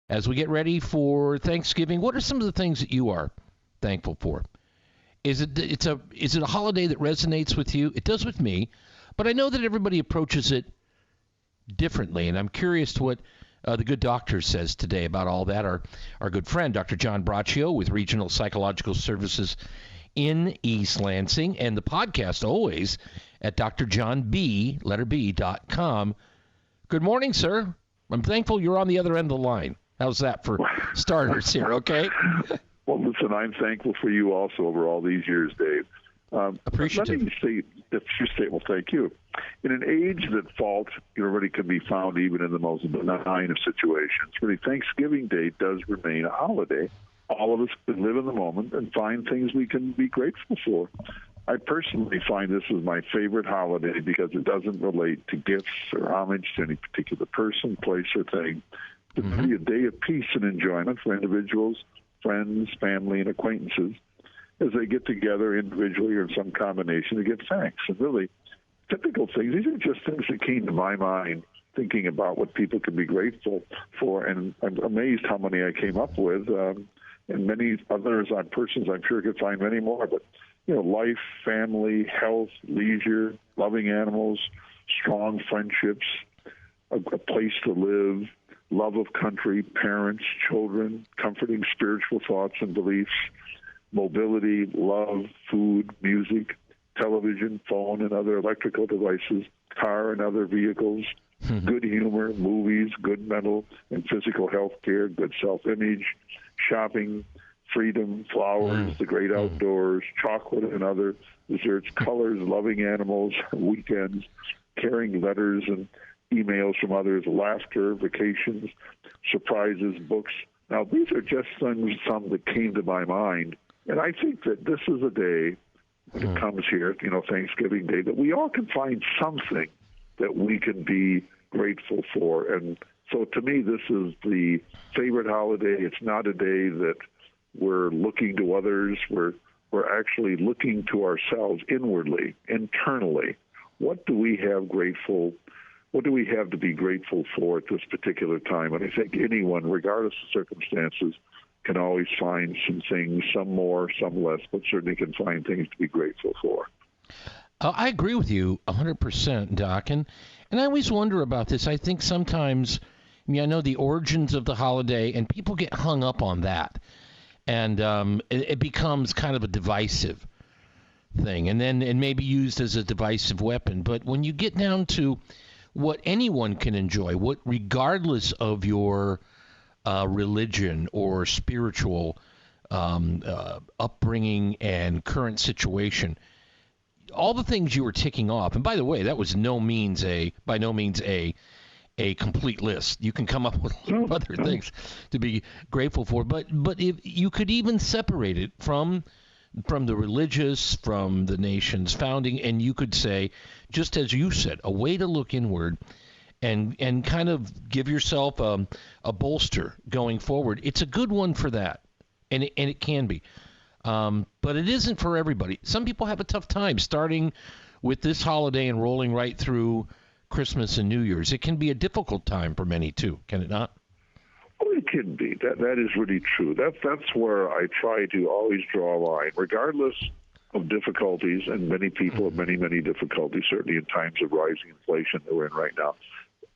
As we get ready for Thanksgiving, what are some of the things that you are thankful for? Is it a holiday that resonates with you? It does with me, but I know that everybody approaches it differently, and I'm curious to what the good doctor says today about all that. Our good friend, Dr. John Braccio with Regional Psychological Services in East Lansing, and the podcast always at drjohnb.com. Good morning, sir. I'm thankful you're on the other end of the line. How's that for starters here, okay? Well, listen, I'm thankful for you also over all these years, Dave. Appreciative. Let me say, well, thank you. In an age that fault really can be found even in the most benign of situations, really Thanksgiving Day does remain a holiday. All of us can live in the moment and find things we can be grateful for. I personally find this is my favorite holiday because it doesn't relate to gifts or homage to any particular person, place, or thing. It's really a day of peace and enjoyment for individuals, friends, family, and acquaintances as they get together individually or in some combination to give thanks. And really, typical things, these are just things that came to my mind thinking about what people can be grateful for, and I'm amazed how many I came up with, and many others on persons I'm sure could find many more, but life, family, health, leisure, loving animals, strong friendships, a place to live, love of country, parents, children, comforting spiritual thoughts and beliefs, mobility, love, food, music, television, phone, and other electrical devices, car and other vehicles, good humor, movies, good mental and physical health care, good self-image, shopping, freedom, flowers, the great outdoors, chocolate and other desserts, colors, loving animals, weekends, caring letters and emails from others, laughter, vacations, surprises, books. Now, these are just some that came to my mind. And I think that this is a day, when it comes here, Thanksgiving Day, that we all can find something that we can be grateful for. And so to me, this is the favorite holiday. It's not a day that we're looking to others. We're actually looking to ourselves inwardly, internally. What do we have to be grateful for at this particular time? And I think anyone, regardless of circumstances, can always find some things, some more, some less, but certainly can find things to be grateful for. I agree with you 100%, Doc. And I always wonder about this. I think sometimes, I know the origins of the holiday, and people get hung up on that. And it becomes kind of a divisive thing, and then it may be used as a divisive weapon. But when you get down to what anyone can enjoy, regardless of your religion or spiritual upbringing and current situation, all the things you were ticking off, and by the way, that was by no means a complete list. You can come up with a lot of other things to be grateful for, but if you could even separate it from the religious, from the nation's founding, and you could say, just as you said, a way to look inward and kind of give yourself a bolster going forward. It's a good one for that, and it can be. But it isn't for everybody. Some people have a tough time starting with this holiday and rolling right through Christmas and New Year's. It can be a difficult time for many, too, can it not? Oh, it can be. That is really true. That's where I try to always draw a line, regardless of difficulties, and many people have many, many difficulties, certainly in times of rising inflation that we're in right now.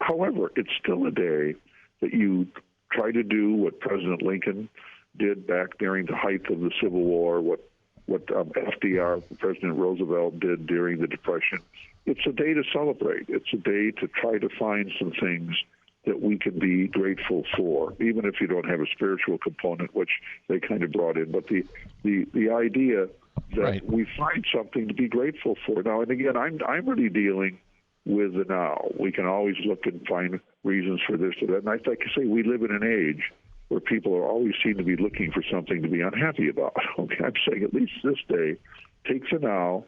However, it's still a day that you try to do what President Lincoln did back during the height of the Civil War, what FDR, President Roosevelt, did during the Depression. It's a day to celebrate. It's a day to try to find some things that we can be grateful for, even if you don't have a spiritual component, which they kind of brought in. But the idea that we find something to be grateful for. Now, and again, I'm really dealing with the now. We can always look and find reasons for this or that. And I like to say we live in an age where people are always seem to be looking for something to be unhappy about. Okay, I'm saying at least this day, take the now,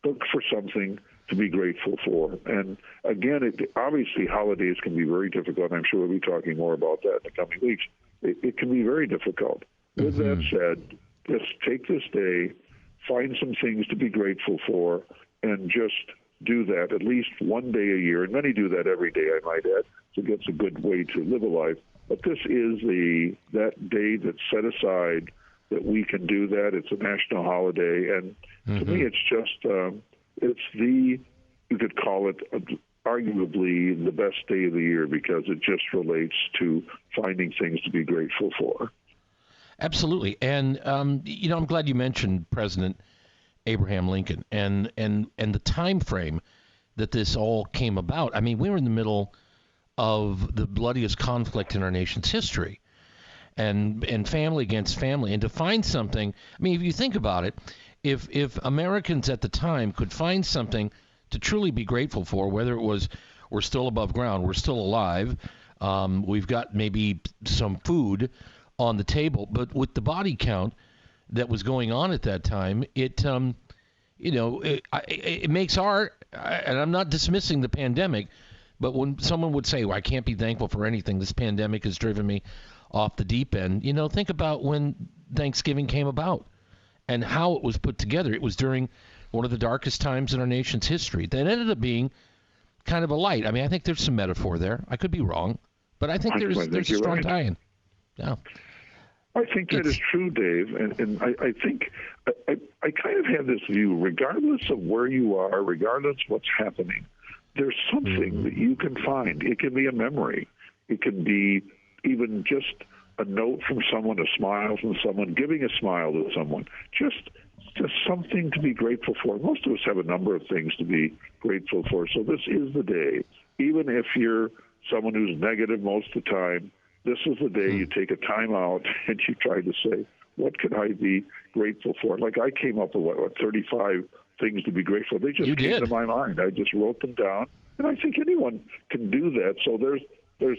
look for something to be grateful for. And again, obviously holidays can be very difficult. I'm sure we'll be talking more about that in the coming weeks. It can be very difficult. With that said, just take this day, find some things to be grateful for, and just do that at least one day a year. And many do that every day, I might add. So it's a good way to live a life. But this is that day that's set aside that we can do that. It's a national holiday, and to me, it's just you could call it arguably the best day of the year because it just relates to finding things to be grateful for. Absolutely, and I'm glad you mentioned President Abraham Lincoln and the time frame that this all came about. I mean, we were in the middle of the bloodiest conflict in our nation's history, and family against family, and to find something. I mean, if you think about it, if Americans at the time could find something to truly be grateful for, whether it was we're still above ground, we're still alive, we've got maybe some food on the table, but with the body count that was going on at that time, it makes and I'm not dismissing the pandemic, but when someone would say, well, I can't be thankful for anything, this pandemic has driven me off the deep end, think about when Thanksgiving came about and how it was put together. It was during one of the darkest times in our nation's history. That ended up being kind of a light. I mean, I think there's some metaphor there. I could be wrong, but I think there's a strong tie-in. Yeah. I think that is true, Dave, and I think I kind of have this view, regardless of where you are, regardless of what's happening, there's something that you can find. It can be a memory. It can be even just a note from someone, a smile from someone, giving a smile to someone, just something to be grateful for. Most of us have a number of things to be grateful for, so this is the day. Even if you're someone who's negative most of the time, this is the day you take a time out and you try to say, what could I be grateful for? Like I came up with 35 things to be grateful for. They just came to my mind. I just wrote them down, and I think anyone can do that. So there's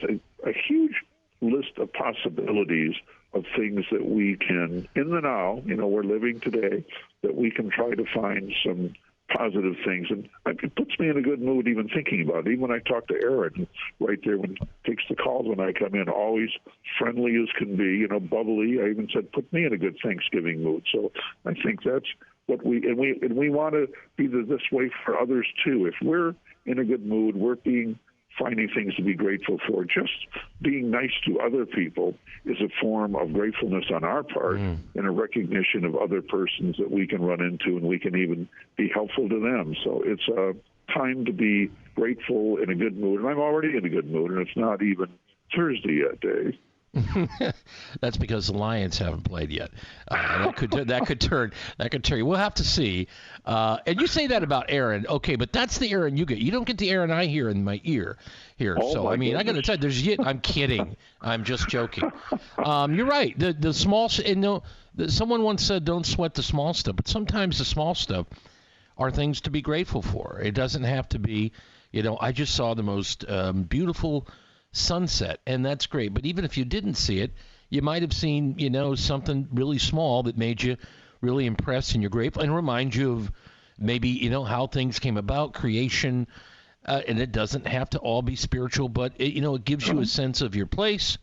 a huge list of possibilities of things that we can, in the now, we're living today, that we can try to find some positive things. And it puts me in a good mood even thinking about it. Even when I talk to Aaron right there when he takes the calls when I come in, always friendly as can be, bubbly. I even said, put me in a good Thanksgiving mood. So I think that's what we want to be this way for others too. If we're in a good mood, we're finding things to be grateful for. Just being nice to other people is a form of gratefulness on our part and a recognition of other persons that we can run into, and we can even be helpful to them. So it's a time to be grateful, in a good mood. And I'm already in a good mood, and it's not even Thursday yet, Dave. That's because the Lions haven't played yet. That could turn. We'll have to see. And you say that about Aaron, okay? But that's the Aaron you get. You don't get the Aaron I hear in my ear here. Oh, so I mean, I got to tell you, I'm kidding. I'm just joking. You're right. The small. Someone once said, "Don't sweat the small stuff," but sometimes the small stuff are things to be grateful for. It doesn't have to be. I just saw the most beautiful sunset, and that's great. But even if you didn't see it, you might have seen, something really small that made you really impressed, and you're grateful, and remind you of maybe, how things came about, creation, and it doesn't have to all be spiritual, but it gives you a sense of your place,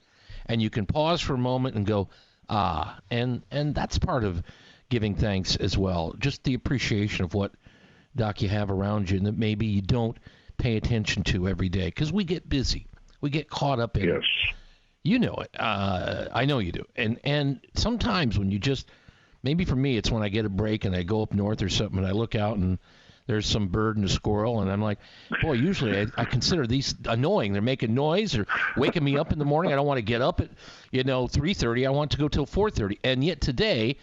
and you can pause for a moment and go, and that's part of giving thanks as well. Just the appreciation of what, Doc, you have around you, and that maybe you don't pay attention to every day, because we get busy. We get caught up in it. You know it. I know you do. And sometimes when you just, maybe for me, it's when I get a break and I go up north or something and I look out and there's some bird and a squirrel, and I'm like, boy, usually I consider these annoying. They're making noise or waking me up in the morning. I don't want to get up at, 3:30. I want to go till 4:30. And yet today,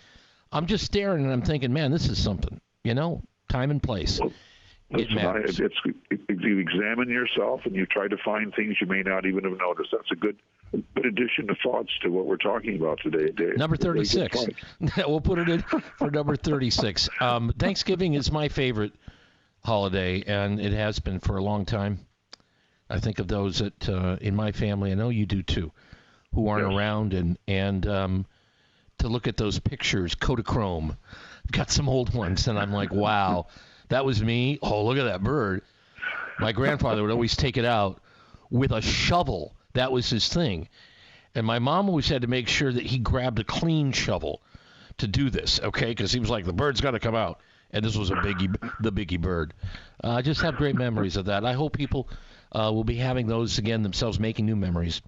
I'm just staring and I'm thinking, man, this is something, time and place. Listen, if you examine yourself and you try to find things you may not even have noticed, that's a good addition of thoughts to what we're talking about today, Dave. Number 36. We'll put it in for number 36. Thanksgiving is my favorite holiday, and it has been for a long time. I think of those that in my family, I know you do too, who aren't around, and to look at those pictures, Kodachrome, got some old ones, and I'm like, wow. That was me. Oh, look at that bird. My grandfather would always take it out with a shovel. That was his thing. And my mom always had to make sure that he grabbed a clean shovel to do this, okay? Because he was like, the bird's got to come out. And this was the biggie bird. I just have great memories of that. I hope people will be having those again themselves, making new memories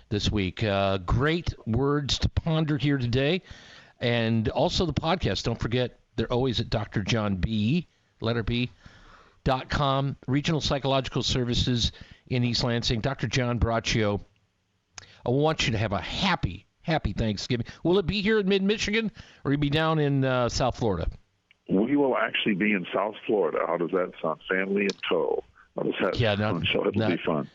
this week. Great words to ponder here today. And also the podcast. Don't forget, they're always at Dr. John B., letter B.com, Regional Psychological Services in East Lansing. Dr. John Braccio, I want you to have a happy Thanksgiving. Will it be here in mid-Michigan, or will you be down in South Florida? We will actually be in South Florida. How does that sound? Family in tow. How does that sound? So it'll be fun.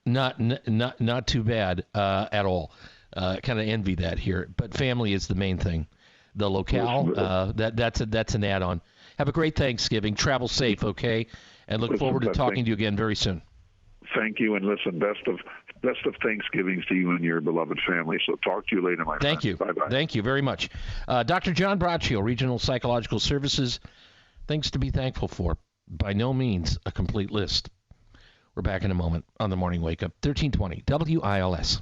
Not too bad at all. Kind of envy that here, but family is the main thing. The locale, that's an add-on. Have a great Thanksgiving. Travel safe, okay? And look forward to talking to you again very soon. Thank you, and listen, best of Thanksgivings to you and your beloved family. So talk to you later, my friend. Thank you. Bye-bye. Thank you very much. Dr. John Braccio, Regional Psychological Services. Things to be thankful for. By no means a complete list. We're back in a moment on the Morning Wake Up. 1320 WILS.